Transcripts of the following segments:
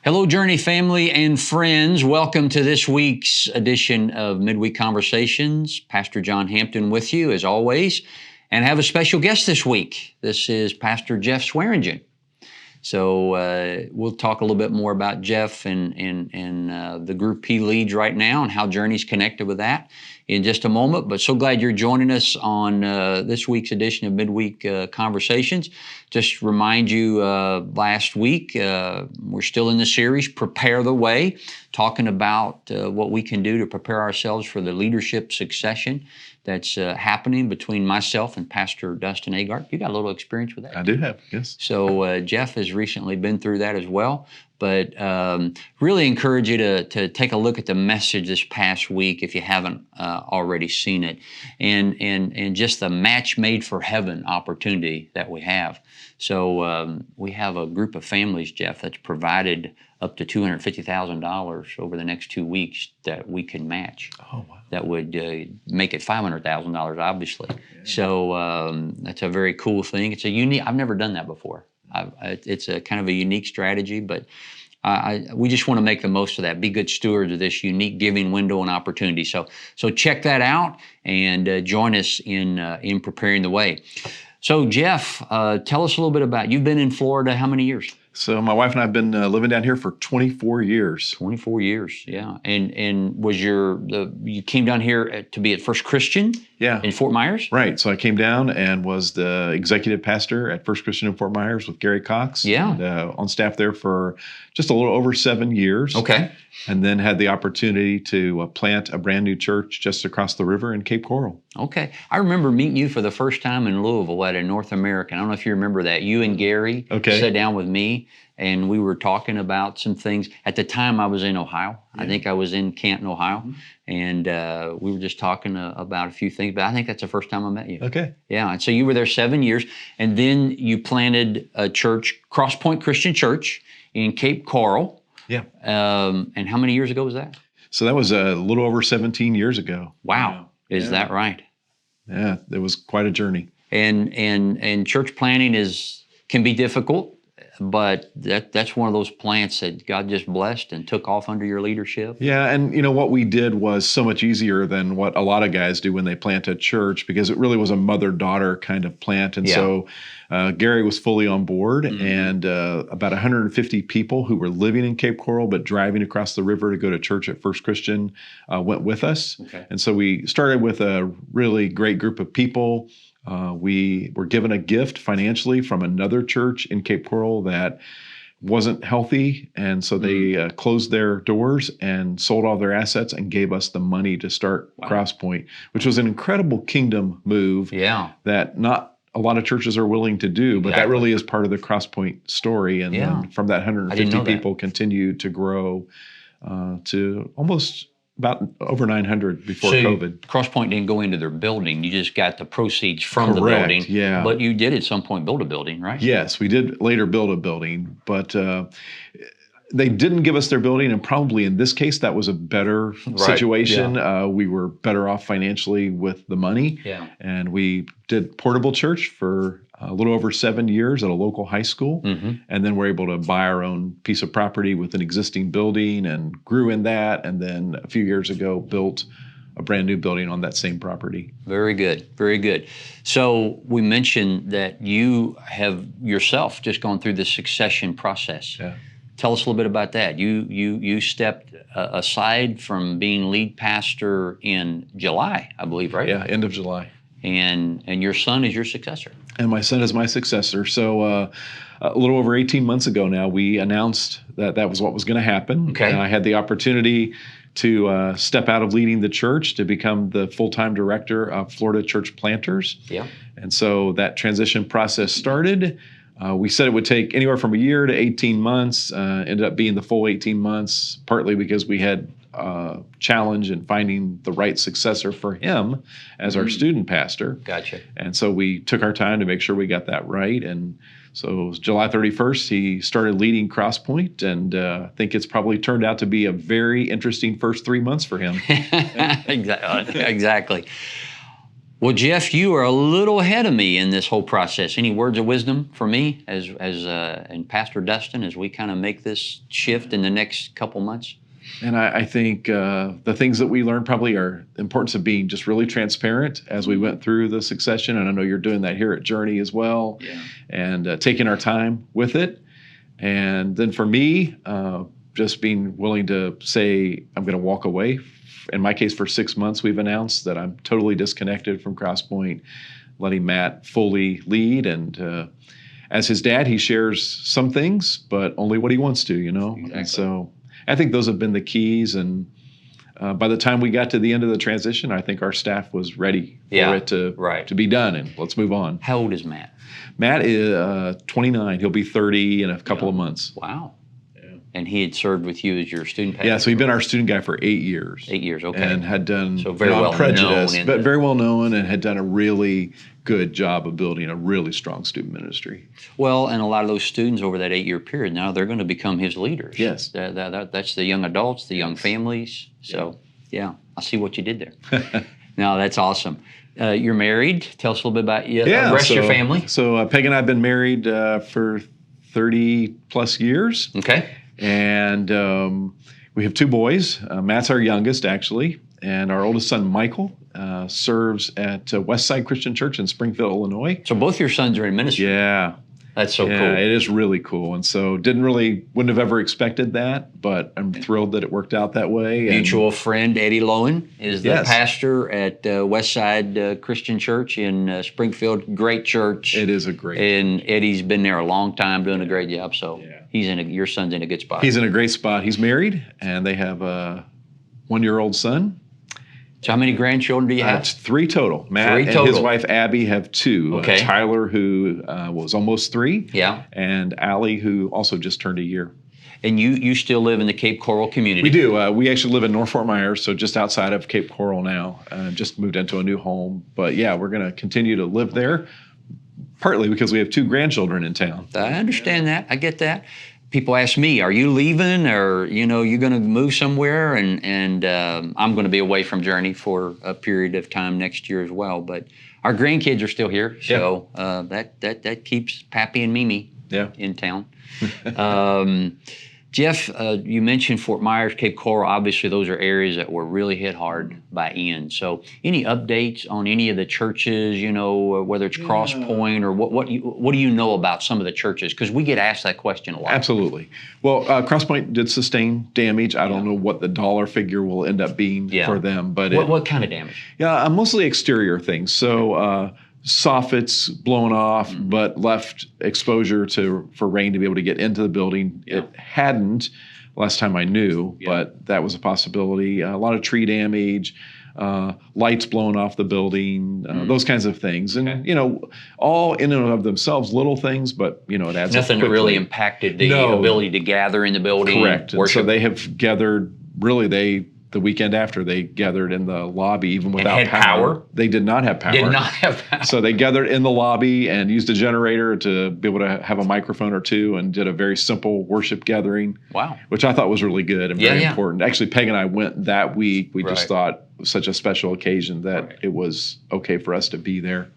Hello, Journey family and friends. Welcome to this week's edition of Midweek Conversations. Pastor John Hampton with you, as always, and have a special guest this week. This is Pastor Jeff Swearingen. So we'll talk a little bit more about Jeff and the group he leads right now and how Journey's connected with that in just a moment. But so glad you're joining us on this week's edition of Midweek Conversations. Just remind you, last week, we're still in the series, Prepare the Way, talking about what we can do to prepare ourselves for the leadership succession that's happening between myself and Pastor Dustin Agard. You got a little experience with that? I do have, yes. So Jeff has recently been through that as well. But really encourage you to take a look at the message this past week if you haven't already seen it, and just the match made for heaven opportunity that we have. So we have a group of families, Jeff, that's provided up to $250,000 over the next 2 weeks that we can match. Oh, wow. That would make it $500,000, obviously. Yeah. So that's a very cool thing. It's a unique. I've never done that before. It's a kind of a unique strategy, but we just want to make the most of that. Be good stewards of this unique giving window and opportunity. So check that out and join us in preparing the way. So Jeff, tell us a little bit about. You've been in Florida how many years? So my wife and I have been living down here for 24 years. 24 years, yeah. And was you came down here to be at First Christian? Yeah. In Fort Myers? Right. So I came down and was the executive pastor at First Christian in Fort Myers with Gary Cox. Yeah. And, on staff there for just a little over 7 years. Okay. And then had the opportunity to plant a brand new church just across the river in Cape Coral. Okay. I remember meeting you for the first time in Louisville at a North American. I don't know if you remember that. You and Gary sat down with me, and we were talking about some things. At the time, I was in Ohio. Yeah. I think I was in Canton, Ohio. Mm-hmm. And we were just talking about a few things. But I think that's the first time I met you. Okay. Yeah. And so you were there 7 years. And then you planted a church, Cross Point Christian Church in Cape Coral. Yeah. And how many years ago was that? So that was a little over 17 years ago. Wow. Is that right? Yeah, it was quite a journey. And church planting can be difficult, but that's one of those plants that God just blessed and took off under your leadership. Yeah, and what we did was so much easier than what a lot of guys do when they plant a church, because it really was a mother-daughter kind of plant. And so Gary was fully on board, mm-hmm. and about 150 people who were living in Cape Coral but driving across the river to go to church at First Christian went with us. Okay. And so we started with a really great group of people. We were given a gift financially from another church in Cape Coral that wasn't healthy, and so they closed their doors and sold all their assets and gave us the money to start Crosspoint, which was an incredible kingdom move that not a lot of churches are willing to do, but that really is part of the Crosspoint story. And then from that 150 people continued to grow to almost about over 900 before COVID. Crosspoint didn't go into their building. You just got the proceeds from the building. Yeah. But you did at some point build a building, right? Yes, we did later build a building, but they didn't give us their building, and probably in this case that was a better situation. Yeah. We were better off financially with the money. Yeah. And we did portable church for a little over 7 years at a local high school. Mm-hmm. And then we're able to buy our own piece of property with an existing building and grew in that. And then a few years ago built a brand new building on that same property. Very good. Very good. So we mentioned that you have yourself just gone through the succession process. Yeah. Tell us a little bit about that. You stepped aside from being lead pastor in July, I believe, right? Yeah, end of July. And your son is your successor. And my son is my successor. So a little over 18 months ago now, we announced that was what was going to happen. Okay. And I had the opportunity to step out of leading the church to become the full-time director of Florida Church Planters. Yeah. And so that transition process started. We said it would take anywhere from a year to 18 months. Ended up being the full 18 months, partly because we had challenge in finding the right successor for him as our student pastor. Gotcha. And so we took our time to make sure we got that right. And so it was July 31st, he started leading Crosspoint, and I think it's probably turned out to be a very interesting first 3 months for him. Exactly. Well, Jeff, you are a little ahead of me in this whole process. Any words of wisdom for me and Pastor Dustin as we kind of make this shift in the next couple months? And I think the things that we learned probably are the importance of being just really transparent as we went through the succession. And I know you're doing that here at Journey as well. Yeah. And taking our time with it. And then for me, just being willing to say, I'm going to walk away. In my case, for 6 months, we've announced that I'm totally disconnected from Crosspoint, letting Matt fully lead. And as his dad, he shares some things, but only what he wants to, Exactly. And so I think those have been the keys. And by the time we got to the end of the transition, I think our staff was ready for it to be done. And let's move on. How old is Matt? Matt is 29. He'll be 30 in a couple of months. Wow. And he had served with you as your student pastor? Yeah, so he'd been our student guy for 8 years. 8 years, okay. And had done, so very well prejudice, known but very well known, and had done a really good job of building a really strong student ministry. Well, and a lot of those students over that 8-year period, now they're going to become his leaders. Yes. That's the young adults, the young families. So, yeah, I see what you did there. No, that's awesome. You're married. Tell us a little bit about the rest of your family. So Peg and I have been married for 30 plus years. Okay. And we have 2 boys. Matt's our youngest, actually. And our oldest son, Michael, serves at Westside Christian Church in Springfield, Illinois. So both your sons are in ministry. Yeah. That's so cool. It is really cool. And so wouldn't have ever expected that, but I'm thrilled that it worked out that way. Mutual friend Eddie Lowen is the pastor at Westside Christian Church in Springfield. Great church. It is a great And Eddie's been there a long time doing a great job. So your son's in a good spot. He's in a great spot. He's married, and they have a 1-year-old son. So how many grandchildren do you have? 3 total. Matt and his wife Abby have 2. Okay. Tyler, who was almost 3. Yeah. And Allie, who also just turned a year. And you still live in the Cape Coral community? We do. We actually live in North Fort Myers, so just outside of Cape Coral now. Just moved into a new home. But yeah, we're going to continue to live there, partly because we have 2 grandchildren in town. I understand that. I get that. People ask me, are you leaving, or you going to move somewhere? And I'm going to be away from Journey for a period of time next year as well. But our grandkids are still here, so that keeps Pappy and Mimi in town. Jeff, you mentioned Fort Myers, Cape Coral. Obviously, those are areas that were really hit hard by Ian. So, any updates on any of the churches? Whether it's Cross Point or what do you know about some of the churches? Because we get asked that question a lot. Absolutely. Well, Cross Point did sustain damage. I don't know what the dollar figure will end up being for them, but what kind of damage? Yeah, mostly exterior things. So. Soffits blown off, but left exposure for rain to be able to get into the building. Yeah. It hadn't last time I knew, but that was a possibility. A lot of tree damage, lights blown off the building, those kinds of things. And, all in and of themselves, little things, but, it adds Nothing up that really impacted the ability to gather in the building. Correct. And so they have gathered, the weekend after, they gathered in the lobby even without power. They did not have power. Did not have power. So they gathered in the lobby and used a generator to be able to have a microphone or 2 and did a very simple worship gathering. Wow. Which I thought was really good and very important. Actually, Peg and I went that week. We just thought it was such a special occasion that it was okay for us to be there.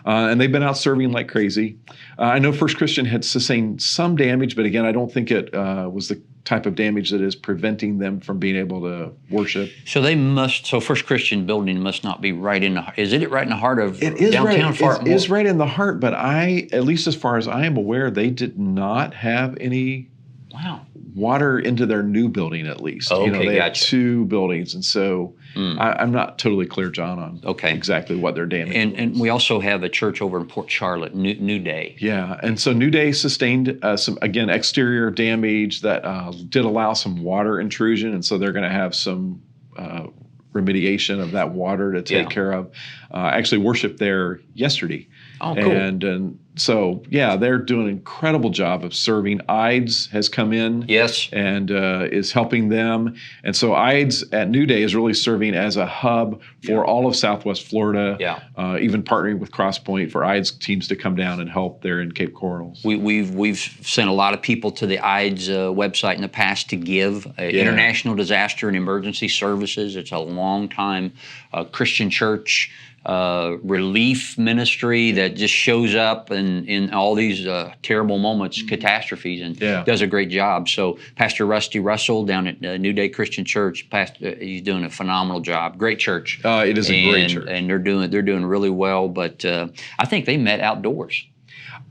And they've been out serving like crazy. I know First Christian had sustained some damage, but again, I don't think it was the type of damage that is preventing them from being able to worship. So First Christian building must not be right in the, is it right in the heart of downtown? It is right in the heart, but at least as far as I am aware, they did not have any water into their new building, at least. Okay, they have 2 buildings, and so I'm not totally clear, John, on exactly what their damage was. And we also have a church over in Port Charlotte, New Day. Yeah, and so New Day sustained some, again, exterior damage that did allow some water intrusion, and so they're going to have some remediation of that water to take care of. Actually worshiped there yesterday. Oh, cool. And so, they're doing an incredible job of serving. IDES has come in and is helping them. And so IDES at New Day is really serving as a hub for all of Southwest Florida, even partnering with Cross Point for IDES teams to come down and help there in Cape Coral. We've sent a lot of people to the IDES website in the past to give International Disaster and Emergency Services. It's a long-time Christian church. relief ministry that just shows up in all these terrible moments, catastrophes, and does a great job. So Pastor Rusty Russell down at New Day Christian Church, he's doing a phenomenal job. Great church. It is a great church, and they're doing really well. But I think they met outdoors.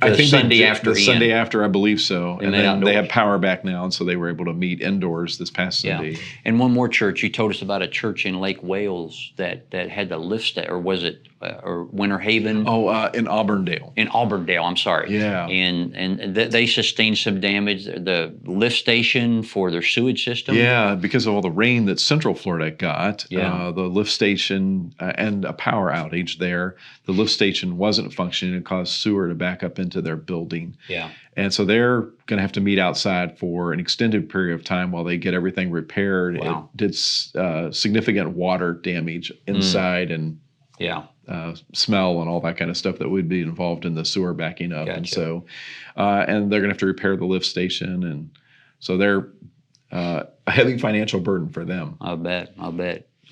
I think Sunday after, Sunday after, I believe so. And then they have power back now, and so they were able to meet indoors this past Sunday. Yeah. And one more church, you told us about a church in Lake Wales that had the lift, or was it or Winter Haven? Oh, in Auburndale. In Auburndale, I'm sorry. Yeah. And they sustained some damage. The lift station for their sewage system. Yeah, because of all the rain that Central Florida got. Yeah. The lift station and a power outage there. The lift station wasn't functioning and caused sewer to back up into their building. Yeah. And so they're going to have to meet outside for an extended period of time while they get everything repaired. Wow. It did significant water damage inside and smell and all that kind of stuff that would be involved in the sewer backing up. Gotcha. And so, and they're going to have to repair the lift station. And so they're a heavy financial burden for them. I'll bet.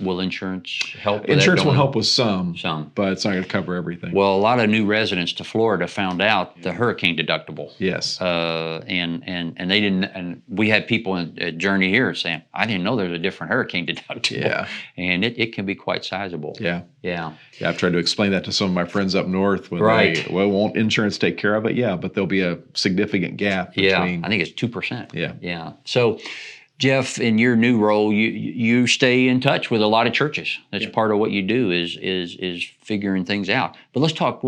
Will insurance help? Insurance will help with some, but it's not going to cover everything. Well, a lot of new residents to Florida found out the hurricane deductible. Yes. And they didn't. And we had people at Journey here saying, "I didn't know there's a different hurricane deductible." Yeah. And it can be quite sizable. Yeah. Yeah. Yeah. I've tried to explain that to some of my friends up north. When won't insurance take care of it? Yeah, but there'll be a significant gap between. Yeah. I think it's 2%. Yeah. Yeah. So, Jeff, in your new role, you stay in touch with a lot of churches. That's part of what you do is figuring things out. But let's talk.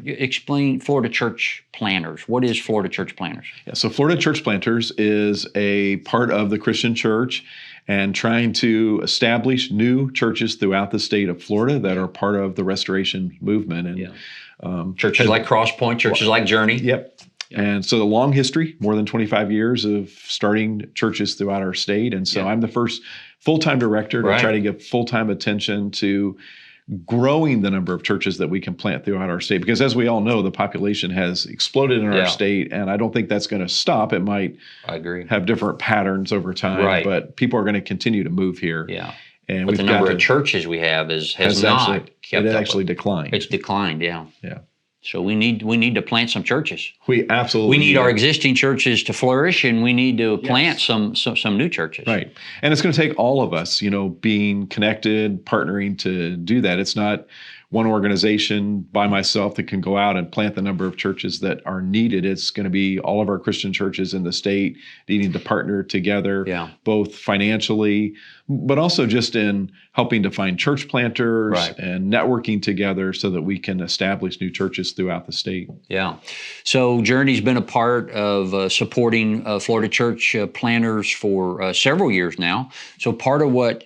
Explain Florida Church Planters. What is Florida Church Planters? Yeah, so Florida Church Planters is a part of the Christian church and trying to establish new churches throughout the state of Florida that are part of the restoration movement. And churches like Cross Point, churches like Journey. Yep. And so the long history, more than 25 years of starting churches throughout our state. And so I'm the first full-time director to try to give full-time attention to growing the number of churches that we can plant throughout our state. Because as we all know, the population has exploded in our state, and I don't think that's going to stop. It might have different patterns over time, but people are going to continue to move here. Yeah. And but the number of churches we have has not kept up. It actually declined. It's declined, yeah. Yeah. So we need to plant some churches. We absolutely need our existing churches to flourish, and we need to plant some new churches. Right. And it's going to take all of us, being connected, partnering to do that. It's not one organization by myself that can go out and plant the number of churches that are needed. It's going to be all of our Christian churches in the state needing to partner together, both financially, but also just in helping to find church planters and networking together so that we can establish new churches throughout the state. Yeah. So Journey's been a part of supporting Florida Church planters for several years now. So part of what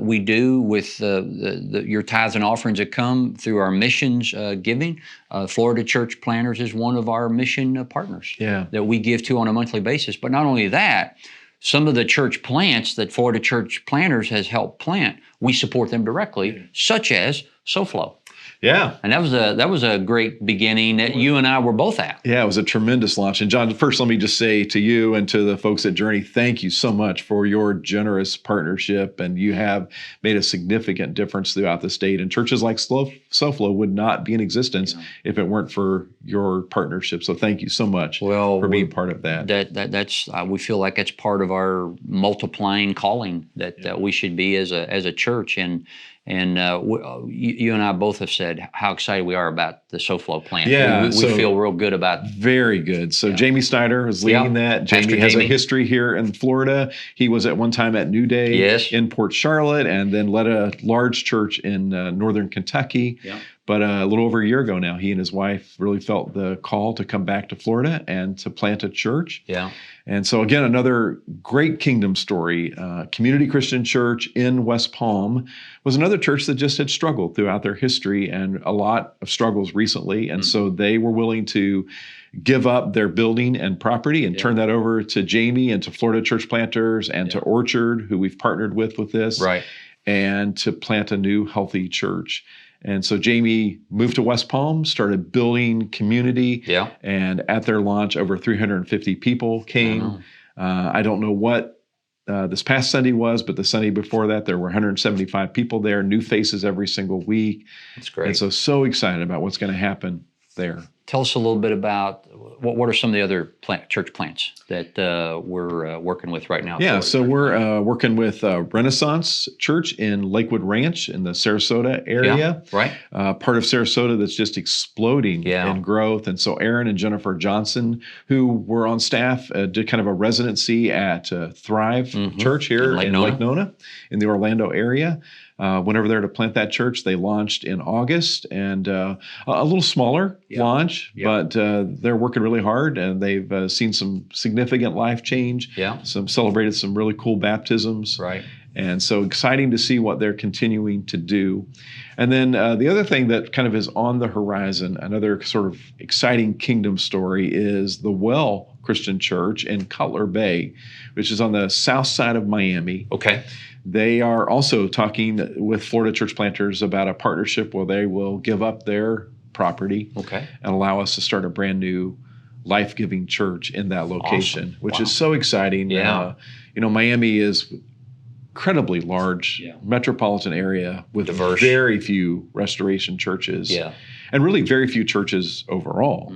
we do with your tithes and offerings that come through our missions giving, Florida Church Planters is one of our mission partners that we give to on a monthly basis. But not only that, some of the church plants that Florida Church Planters has helped plant, we support them directly, such as SoFlo. Yeah. And that was a great beginning that you and I were both at. Yeah, it was a tremendous launch. And John, first let me just say to you and to the folks at Journey, thank you so much for your generous partnership. And you have made a significant difference throughout the state. And churches like SoFlo would not be in existence if it weren't for your partnership. So thank you so much for being part of that. That's we feel like it's part of our multiplying calling that we should be as a church. And you and I both have said how excited we are about the SoFlo plant. Yeah, we feel real good about. Very good. So Jamie Snyder is leading that. Jamie has a history here in Florida. He was at one time at New Day in Port Charlotte, and then led a large church in northern Kentucky. Yeah. But a little over a year ago now, he and his wife really felt the call to come back to Florida and to plant a church. Yeah. And so again, another great kingdom story. Community Christian Church in West Palm was another church that just had struggled throughout their history and a lot of struggles recently. And so they were willing to give up their building and property and turn that over to Jamie and to Florida Church Planters and to Orchard, who we've partnered with this, and to plant a new healthy church. And so Jamie moved to West Palm, started building community, and at their launch, over 350 people came. I don't know what this past Sunday was, but the Sunday before that, there were 175 people there, new faces every single week. That's great. And so excited about what's going to happen there. Tell us a little bit about what are some of the other church plants that we're working with right now? Yeah, so we're working with Renaissance Church in Lakewood Ranch in the Sarasota area. Yeah, right. Part of Sarasota that's just exploding in growth. And so Aaron and Jennifer Johnson, who were on staff, did kind of a residency at Thrive Church here in Lake Nona in the Orlando area. Went over there to plant that church. They launched in August, and a little smaller launch, but they're working really hard, and they've seen some significant life change. Celebrated some really cool baptisms. Right. And so exciting to see what they're continuing to do. And then the other thing that kind of is on the horizon, another sort of exciting kingdom story, is the Well Christian Church in Cutler Bay, which is on the south side of Miami. Okay. They are also talking with Florida church planters about a partnership where they will give up their property and allow us to start a brand new life-giving church in that location, which is so exciting. Miami is incredibly large metropolitan area with diverse, very few restoration churches and really very few churches overall.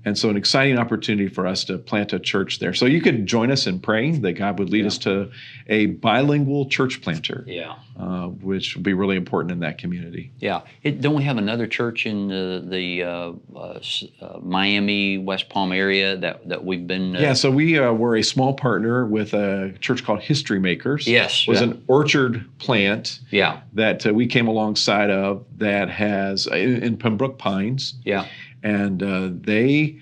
And so an exciting opportunity for us to plant a church there. So you could join us in praying that God would lead us to a bilingual church planter, which would be really important in that community. Yeah. Don't we have another church in the Miami, West Palm area that we've been... Yeah, so we were a small partner with a church called History Makers. Yes. It was an orchard plant that we came alongside of that has, in Pembroke Pines. Yeah. And they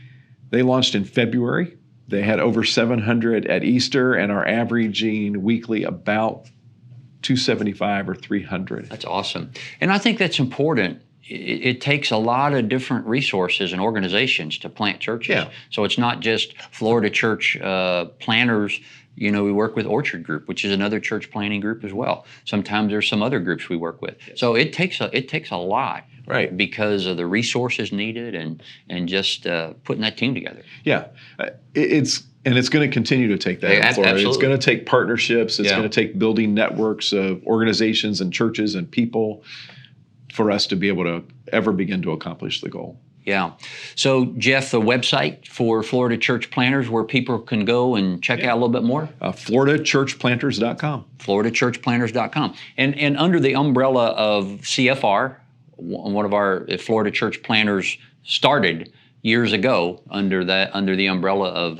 launched in February. They had over 700 at Easter and are averaging weekly about 275 or 300. That's awesome. And I think that's important. It takes a lot of different resources and organizations to plant churches. Yeah. So it's not just Florida church planters. We work with Orchard Group, which is another church planting group as well. Sometimes there's some other groups we work with. So it takes a lot. Right. Because of the resources needed and just putting that team together. Yeah. It's going to continue to take that in Florida. Absolutely. It's going to take partnerships. It's going to take building networks of organizations and churches and people for us to be able to ever begin to accomplish the goal. Yeah. So, Jeff, the website for Florida Church Planters where people can go and check out a little bit more? FloridaChurchPlanters.com. FloridaChurchPlanters.com. And under the umbrella of CFR, one of our Florida church planters started years ago under the umbrella of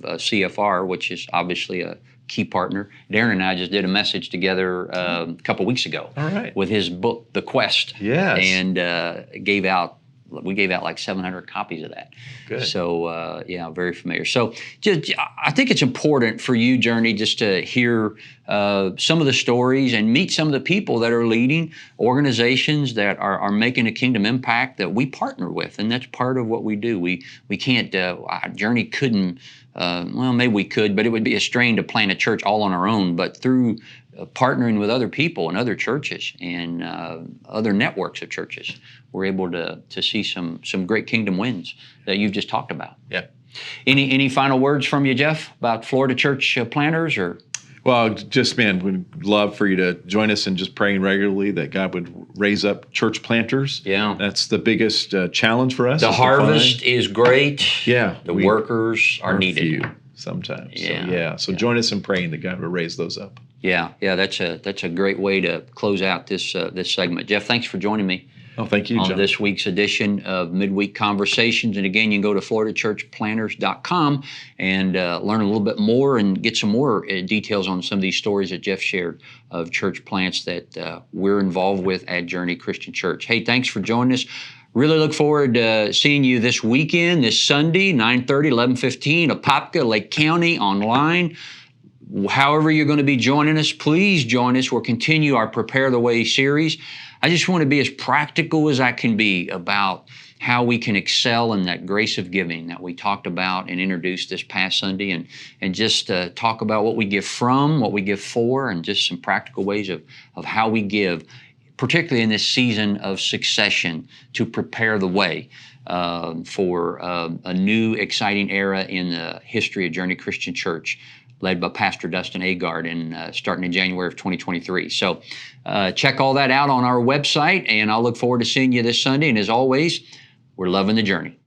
CFR, which is obviously a key partner. Darren and I just did a message together a couple weeks ago with his book, The Quest, and we gave out like 700 copies of that. Good. So, very familiar. So I think it's important for you, Journey, just to hear some of the stories and meet some of the people that are leading organizations that are making a kingdom impact that we partner with. And that's part of what we do. We can't, Journey couldn't, maybe we could, but it would be a strain to plant a church all on our own. But through partnering with other people and other churches and other networks of churches, we're able to see some great kingdom wins that you've just talked about. Yeah. Any final words from you, Jeff, about Florida church planters or? Well, just, we'd love for you to join us in just praying regularly that God would raise up church planters. Yeah. That's the biggest challenge for us. The harvest is great. Yeah. The workers are needed. Few sometimes. So join us in praying that God will raise those up. Yeah, that's a great way to close out this segment. Jeff, thanks for joining me. Oh, thank you, John. On this week's edition of Midweek Conversations. And again, you can go to FloridaChurchPlanters.com and learn a little bit more and get some more details on some of these stories that Jeff shared of church plants that we're involved with at Journey Christian Church. Hey, thanks for joining us. Really look forward to seeing you this weekend, this Sunday, 9:30, 11:15, Apopka, Lake County, online. However you're going to be joining us, please join us. We'll continue our Prepare the Way series. I just want to be as practical as I can be about how we can excel in that grace of giving that we talked about and introduced this past Sunday, and just talk about what we give from, what we give for, and just some practical ways of how we give, particularly in this season of succession, to prepare the way for a new, exciting era in the history of Journey Christian Church. led by Pastor Dustin Agard, and starting in January of 2023. So check all that out on our website, and I'll look forward to seeing you this Sunday. And as always, we're loving the journey.